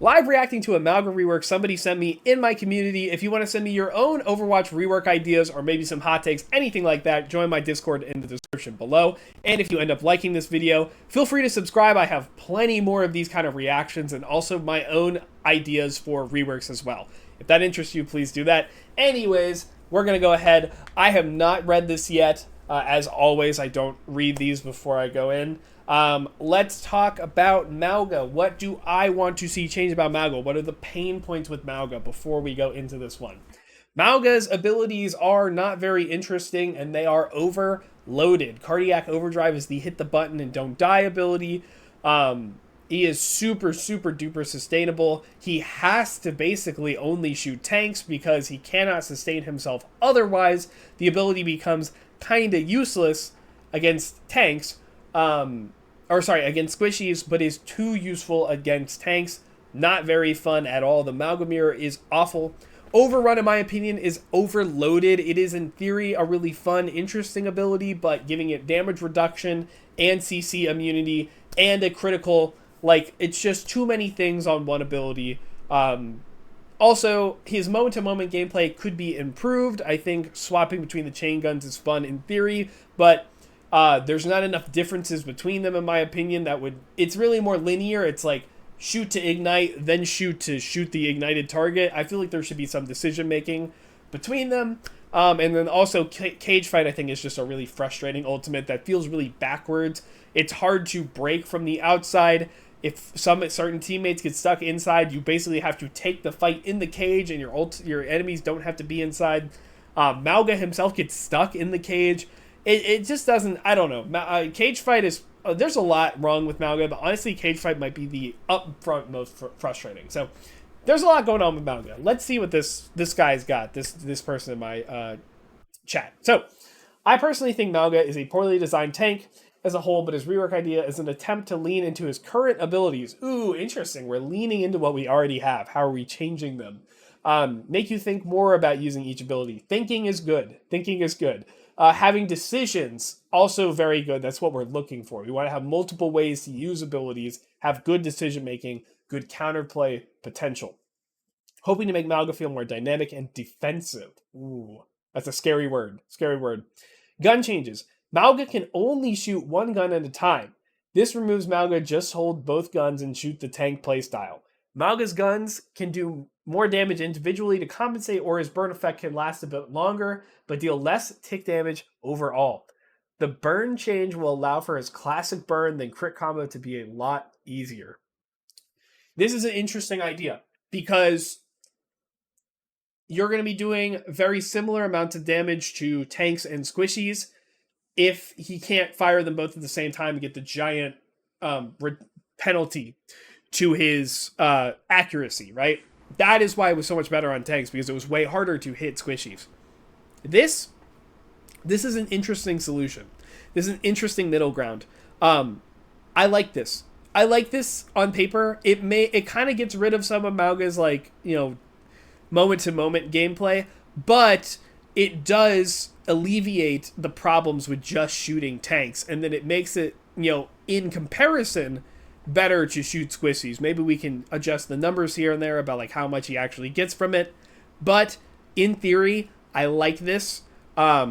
live reacting to a Mauga rework somebody sent me in my community. If you want to send me your own Overwatch rework ideas or maybe some hot takes, anything like that, join my Discord in the description below. And if you end up liking this video, feel free to subscribe. I have plenty more of these kind of reactions and also my own ideas for reworks as well. If that interests you, please do that. Anyways, we're going to go ahead. I have not read this yet. As always, I don't read these before I go in. Let's talk about Mauga. What do I want to see change about Mauga? What are the pain points with Mauga before we go into this one? Mauga's abilities are not very interesting and they are overloaded. Cardiac Overdrive is the hit the button and don't die ability. He is super duper sustainable. He has to basically only shoot tanks because he cannot sustain himself. Otherwise, the ability becomes kind of useless against tanks. Against squishies, but is too useful against tanks. Not very fun at all. The Mauga mirror is awful. Overrun, in my opinion, is overloaded. It is, in theory, a really fun, interesting ability, but giving it damage reduction and CC immunity and a critical, it's just too many things on one ability. Also, his moment-to-moment gameplay could be improved. I think swapping between the chain guns is fun in theory, but there's not enough differences between them, in my opinion. It's really more linear. It's like shoot to ignite, then shoot to shoot the ignited target. I feel like there should be some decision making between them. And then also cage fight, I think, is just a really frustrating ultimate that feels really backwards. It's hard to break from the outside. If certain teammates get stuck inside, you basically have to take the fight in the cage, and your enemies don't have to be inside. Mauga himself gets stuck in the cage. It just doesn't, I don't know. Cage fight is, there's a lot wrong with Mauga, but honestly, cage fight might be the upfront most frustrating. So there's a lot going on with Mauga. Let's see what this guy's got, this person in my chat. So I personally think Mauga is a poorly designed tank as a whole, but his rework idea is an attempt to lean into his current abilities. Ooh, interesting. We're leaning into what we already have. How are we changing them? Make you think more about using each ability. Thinking is good. Having decisions, also very good. That's what we're looking for. We want to have multiple ways to use abilities, have good decision-making, good counterplay potential. Hoping to make Mauga feel more dynamic and defensive. Ooh, that's a scary word. Gun changes. Mauga can only shoot one gun at a time. This removes Mauga just hold both guns and shoot the tank playstyle. Mauga's guns can do more damage individually to compensate, or his burn effect can last a bit longer, but deal less tick damage overall. The burn change will allow for his classic burn, then crit combo to be a lot easier. This is an interesting idea, because you're going to be doing very similar amounts of damage to tanks and squishies if he can't fire them both at the same time and get the giant penalty to his accuracy, right? That is why it was so much better on tanks, because it was way harder to hit squishies. This is an interesting solution. This is an interesting middle ground. I like this. I like this on paper. It kind of gets rid of some of Mauga's moment-to-moment gameplay, but it does alleviate the problems with just shooting tanks, and then it makes it, in comparison, better to shoot squishies. Maybe we can adjust the numbers here and there about how much he actually gets from it, but in theory, I like this. I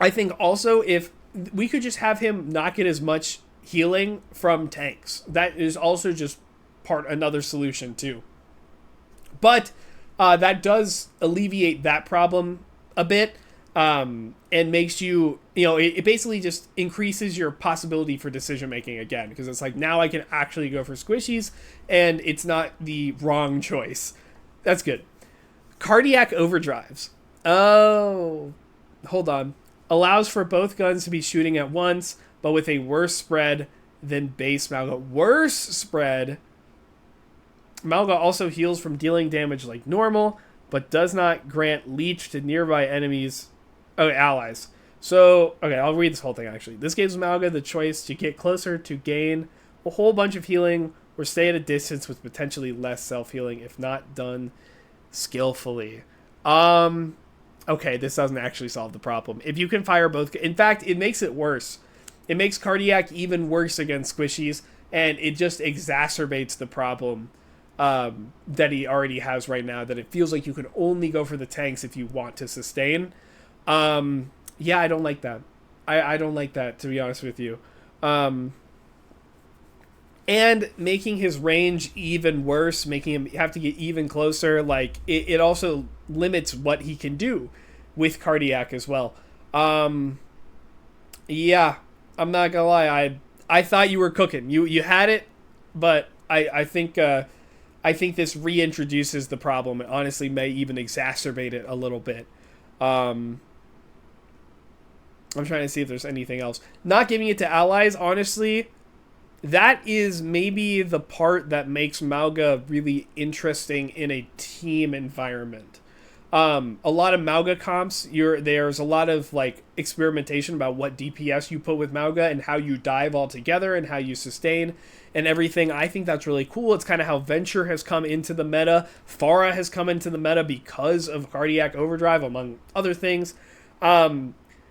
think also if we could just have him not get as much healing from tanks, that is also just another solution too. But that does alleviate that problem a bit, and makes you, it basically just increases your possibility for decision making again, because it's now I can actually go for squishies and it's not the wrong choice. That's good. Cardiac overdrives. Oh, hold on. Allows for both guns to be shooting at once, but with a worse spread than base Mauga. Worse spread. Mauga also heals from dealing damage like normal, but does not grant leech to nearby allies. So, okay, I'll read this whole thing actually. This gives Mauga the choice to get closer to gain a whole bunch of healing, or stay at a distance with potentially less self-healing if not done skillfully. Okay, this doesn't actually solve the problem. If you can fire both... In fact, it makes it worse. It makes Cardiac even worse against squishies, and it just exacerbates the problem that he already has right now. That it feels like you can only go for the tanks if you want to sustain. Yeah, I don't like that. I don't like that, to be honest with you. And making his range even worse, making him have to get even closer, like it also limits what he can do with cardiac as well. Yeah, I'm not gonna lie. I thought you were cooking. You had it, but I think this reintroduces the problem. It honestly may even exacerbate it a little bit. I'm trying to see if there's anything else. Not giving it to allies, honestly, that is maybe the part that makes Mauga really interesting in a team environment. A lot of Mauga comps, there's a lot of like experimentation about what DPS you put with Mauga and how you dive all together and how you sustain and everything. I think that's really cool. It's kind of how Venture has come into the meta. Pharah has come into the meta because of Cardiac Overdrive, among other things.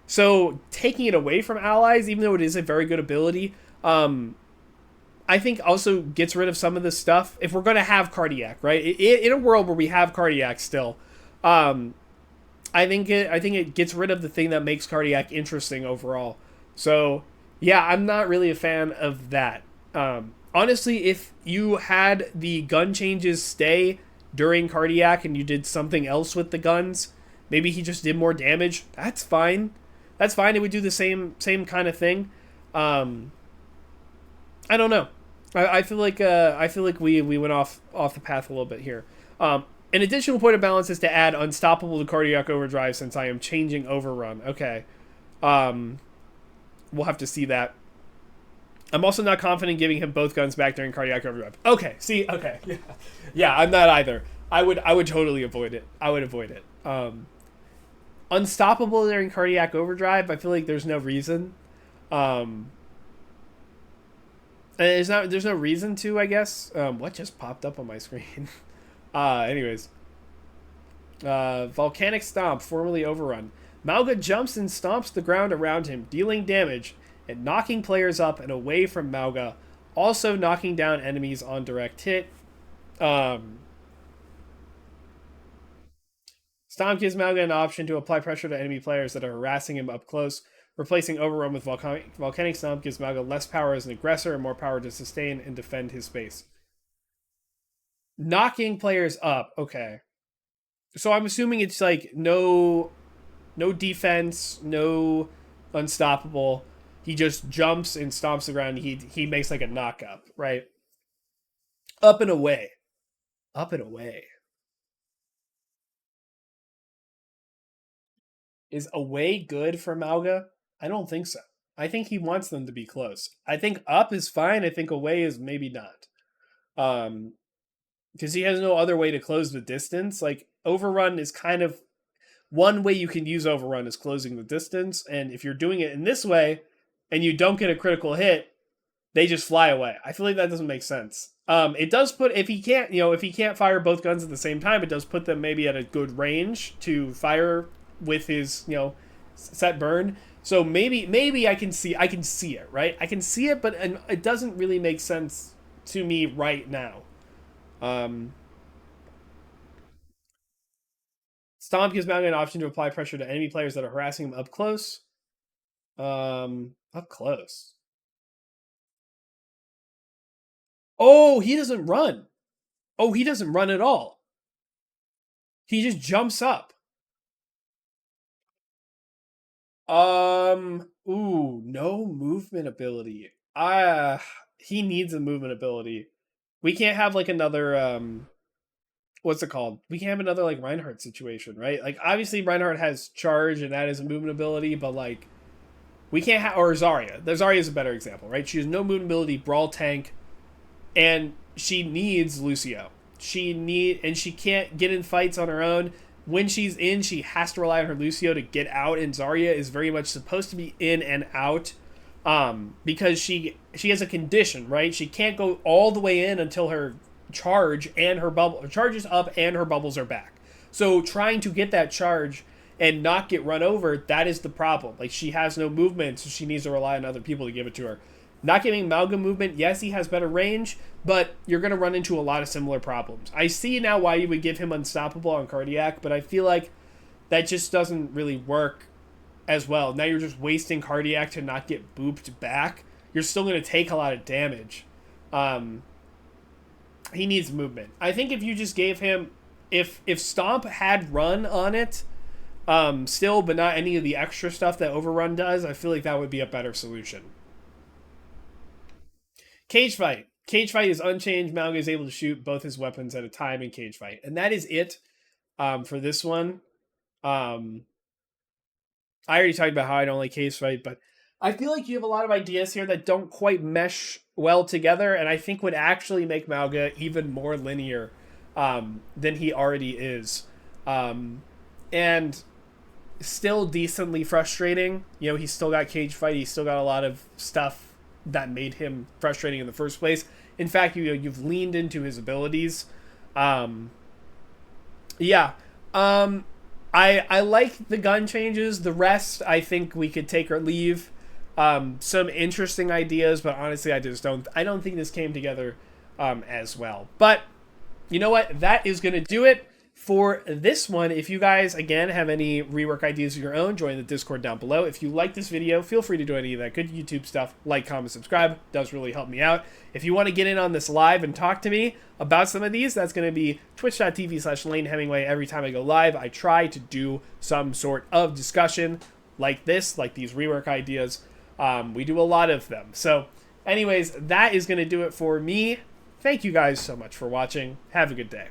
So taking it away from allies, even though it is a very good ability, I think also gets rid of some of this stuff. If we're going to have Cardiac, right? In a world where we have Cardiac still, I think it gets rid of the thing that makes Cardiac interesting overall. So yeah, I'm not really a fan of that. Honestly, if you had the gun changes stay during Cardiac and you did something else with the guns, maybe he just did more damage. That's fine. That's fine. It would do the same kind of thing. I don't know. I feel like we went off the path a little bit here. An additional point of balance is to add Unstoppable to Cardiac Overdrive since I am changing Overrun. Okay. We'll have to see that. I'm also not confident giving him both guns back during Cardiac Overdrive. Okay, see, okay. Yeah, I'm not either. I would totally avoid it. I would avoid it. Unstoppable during Cardiac Overdrive, I feel like there's no reason. There's no reason to, I guess. What just popped up on my screen? Anyways. Volcanic Stomp, formerly Overrun. Mauga jumps and stomps the ground around him, dealing damage and knocking players up and away from Mauga, also knocking down enemies on direct hit. Stomp gives Mauga an option to apply pressure to enemy players that are harassing him up close. Replacing Overrun with Volcanic Stomp gives Mauga less power as an aggressor and more power to sustain and defend his space. Knocking players up. Okay. So I'm assuming it's like no defense, no unstoppable. He just jumps and stomps the ground. He makes like a knock up, right? Up and away. Up and away. Is away good for Mauga? I don't think so. I think he wants them to be close. I think up is fine. I think away is maybe not. Because he has no other way to close the distance. Like Overrun is kind of one way you can use Overrun is closing the distance, and if you're doing it in this way and you don't get a critical hit, they just fly away. I feel like that doesn't make sense. It does put if he can't fire both guns at the same time, it does put them maybe at a good range to fire with his set burn. So maybe I can see it, right? I can see it, but it doesn't really make sense to me right now. Stomp gives Mauga an option to apply pressure to enemy players that are harassing him up close. Up close. Oh, he doesn't run. Oh, he doesn't run at all. He just jumps up. Ooh, no movement ability. He needs a movement ability. We can't have like another what's it called? We can't have another like Reinhardt situation, right? Like obviously Reinhardt has charge and that is a movement ability, but like we can't have or Zarya. Zarya is a better example, right? She has no movement ability, brawl tank, and she needs Lucio. And she can't get in fights on her own. When she's in, she has to rely on her Lucio to get out, and Zarya is very much supposed to be in and out because she has a condition, right? She can't go all the way in until her charge and her bubble charges up and her bubbles are back. So trying to get that charge and not get run over, that is the problem. Like she has no movement, so she needs to rely on other people to give it to her. Not giving Mauga movement, yes, he has better range, but you're going to run into a lot of similar problems. I see now why you would give him Unstoppable on Cardiac, but I feel like that just doesn't really work as well. Now you're just wasting Cardiac to not get booped back. You're still going to take a lot of damage. He needs movement. I think if you just gave him... If Stomp had run on it, still, but not any of the extra stuff that Overrun does, I feel like that would be a better solution. Cage Fight. Cage Fight is unchanged. Mauga is able to shoot both his weapons at a time in Cage Fight. And that is it for this one. I already talked about how I don't like Cage Fight, but I feel like you have a lot of ideas here that don't quite mesh well together, and I think would actually make Mauga even more linear than he already is. And still decently frustrating. You know, he's still got Cage Fight. He's still got a lot of stuff that made him frustrating in the first place. In fact, you've leaned into his abilities. I like the gun changes. The rest, I think we could take or leave. Some interesting ideas, but honestly, I don't think this came together as well. But you know what? That is going to do it for this one. If you guys, again, have any rework ideas of your own, join the Discord down below. If you like this video, feel free to do any of that good YouTube stuff. Like, comment, subscribe. Does really help me out. If you want to get in on this live and talk to me about some of these, that's going to be twitch.tv/Lane Hemingway. Every time I go live, I try to do some sort of discussion like this, like these rework ideas. We do a lot of them. So anyways, that is going to do it for me. Thank you guys so much for watching. Have a good day.